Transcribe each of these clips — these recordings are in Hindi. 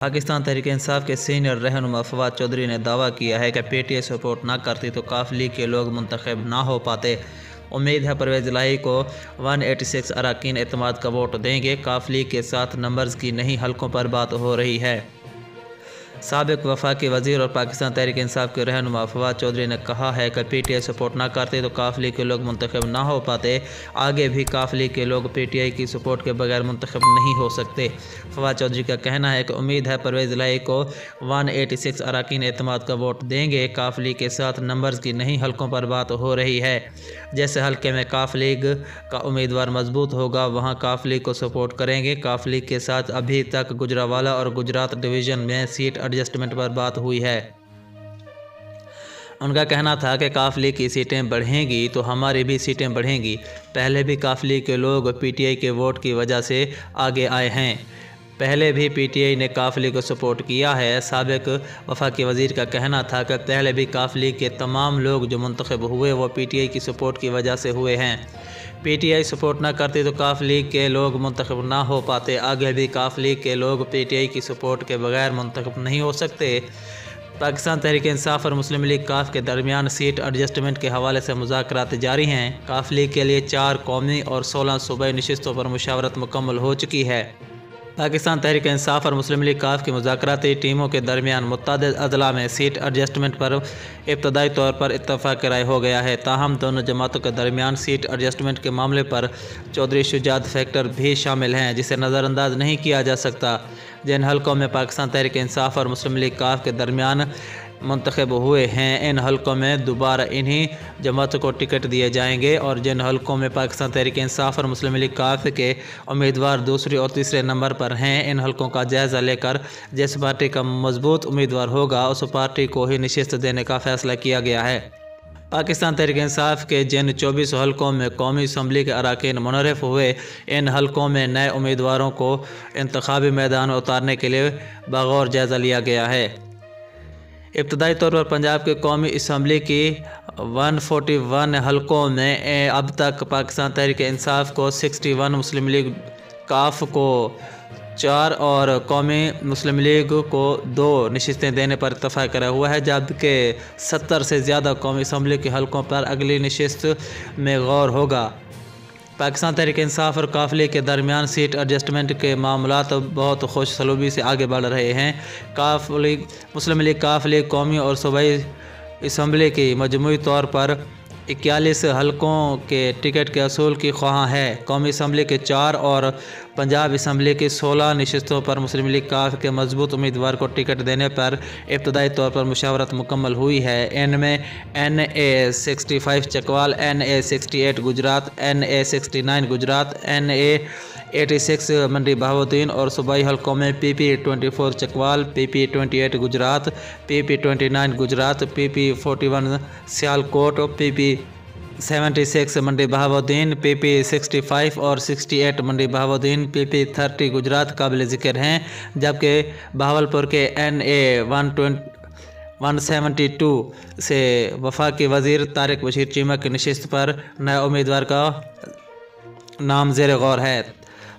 पाकिस्तान तहरीक इंसाफ के सीनियर रहनुमा फवाद चौधरी ने दावा किया है कि पीटीआई सपोर्ट न करती तो काफ लीग के लोग मुंतखब ना हो पाते। उम्मीद है परवेज़ इलाही को 186 अरकान एतमाद का वोट देंगे। काफ लीग के साथ नंबर्स की नहीं हल्कों पर बात हो रही है। साबिक वफाकी वज़ीर और पाकिस्तान तहरीक इंसाफ के रहनुमा फवाद चौधरी ने कहा है कि पीटीआई सपोर्ट ना करते तो काफ लीग के लोग मुंतखब ना हो पाते। आगे भी काफ लीग के लोग पीटीआई की सपोर्ट के बगैर मुंतखब नहीं हो सकते। फवाद चौधरी का कहना है कि उम्मीद है परवेज़ इलाही को 186 अरकान एतमाद का वोट देंगे। काफ लीग के साथ नंबर्स की नहीं हल्कों पर बात हो रही है। जैसे हल्के में काफ लीग का उम्मीदवार मजबूत होगा वहाँ काफ लीग को सपोर्ट करेंगे। काफ लीग के साथ अभी तक गुजरावाला और गुजरात डिवीज़न में सीट एडजस्टमेंट पर बात हुई है। उनका कहना था कि काफ लीग की सीटें बढ़ेंगी तो हमारी भी सीटें बढ़ेंगी। पहले भी काफ लीग के लोग पीटीआई के वोट की वजह से आगे आए हैं। पहले भी पीटीआई ने काफ लीग को सपोर्ट किया है। साबिक वफाकी वज़ीर का कहना था कि पहले भी काफ लीग के तमाम लोग जो मुंतखब हुए वो पीटीआई की सपोर्ट की वजह से हुए हैं। पीटीआई सपोर्ट ना करती तो काफ लीग के लोग मुंतखब ना हो पाते। आगे भी काफ लीग के लोग पीटीआई की सपोर्ट के बगैर मुंतखब नहीं हो सकते। पाकिस्तान तहरीक इंसाफ और मुस्लिम लीग काफ के दरमियान सीट एडजस्टमेंट के हवाले से मुज़ाकरात जारी हैं। काफ लीग के लिए 4 कौमी और 16 सूबाई नशिस्तों पर मुशावरत मुकम्मल हो चुकी है। पाकिस्तान तहरीक इंसाफ और मुस्लिम लीग काफ की मुज़ाकराती टीमों के दरमियान मुत्तअद्दिद अज़ला में सीट एडजस्टमेंट पर इब्तदाई तौर पर इत्तफ़ाक़ राय हो गया है। ताहम दोनों जमातों के दरमियान सीट एडजस्टमेंट के मामले पर चौधरी शुजात फैक्टर भी शामिल हैं जिसे नज़रअंदाज नहीं किया जा सकता। जिन हल्कों में पाकिस्तान तहरीक इंसाफ और मुस्लिम लीग काफ के दरमियान मुंतखब हुए हैं इन हल्कों में दोबारा इन्हीं जमातों को टिकट दिए जाएंगे और जिन हल्कों में पाकिस्तान तहरीक इंसाफ और मुस्लिम लीग काफ के उम्मीदवार दूसरे और तीसरे नंबर पर हैं इन हल्कों का जायज़ा लेकर जिस पार्टी का मजबूत उम्मीदवार होगा उस पार्टी को ही नशिस्त देने का फैसला किया गया है। पाकिस्तान तहरीक इंसाफ के जिन 24 हल्कों में कौमी असम्बली के अरकान मुनर्रफ हुए इन हल्कों में नए उम्मीदवारों को इंतखाबी मैदान में उतारने के लिए बगौर जायज़ा लिया गया है। इब्तदाई तौर पर पंजाब के कौमी असम्बली की 141 हल्कों में अब तक पाकिस्तान तहरीक इंसाफ को 61, मुस्लिम लीग काफ को 4 और कौमी मुस्लिम लीग को 2 नशिस्तें देने पर इत्तफ़ाक़ करा हुआ है, जबकि 70 से ज़्यादा कौमी असम्बली के हल्कों पर अगली नशिस्त में गौर होगा। पाकिस्तान तहरीक इंसाफ और काफ लीग के दरमियान सीट एडजस्टमेंट के मामलात बहुत खुश सलूबी से आगे बढ़ रहे हैं। काफ लीग मुस्लिम लीग काफ लीग कौमी और सूबाई असम्बली की मजमूई तौर पर 41 हल्कों के टिकट के असूल की ख्वाह है। कौमी असम्बली के 4 और पंजाब असम्बली की 16 नशिस्तों पर मुस्लिम लीग काफ के मजबूत उम्मीदवार को टिकट देने पर इब्तदाई तौर पर मुशावरत मुकम्मल हुई है। इनमें NA 65 Chakwal, NA 68 Gujarat, NA 69 Gujarat, NA 86 मंडी बहाउद्दीन और सूबाई हल्कों में PP 24 Chakwal, PP 28 Gujarat, PP 29 Gujarat, PP 41 Sialkot, PP 76 मंडी बहाउद्दीन, PP 65 और 68 मंडी बहाउद्दीन, PP 30 गुजरात काबिल ज़िक्र हैं। जबकि बहावलपुर के NA 172 से वफाकी वज़ीर तारिक बशीर चीमा की नशिस्त पर नए उम्मीदवार का नाम ज़ेर गौर है।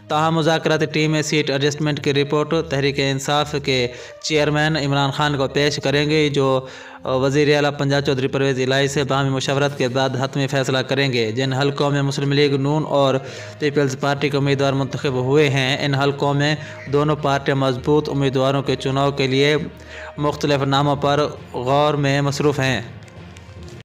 ताहम मुज़ाकराती टीम में सीट एडजस्टमेंट की रिपोर्ट तहरीक इंसाफ के चेयरमैन इमरान खान को पेश करेंगे जो वज़ीर आला पंजाब चौधरी परवेज़ इलाही से बाहमी मुशावरत के बाद हतमी फ़ैसला करेंगे। जिन हल्कों में मुस्लिम लीग नून और पीपल्स पार्टी के उम्मीदवार मुंतखब हुए हैं इन हल्कों में दोनों पार्टियां मजबूत उम्मीदवारों के चुनाव के लिए मुख्तलिफ नामों पर गौर में मसरूफ़ हैं।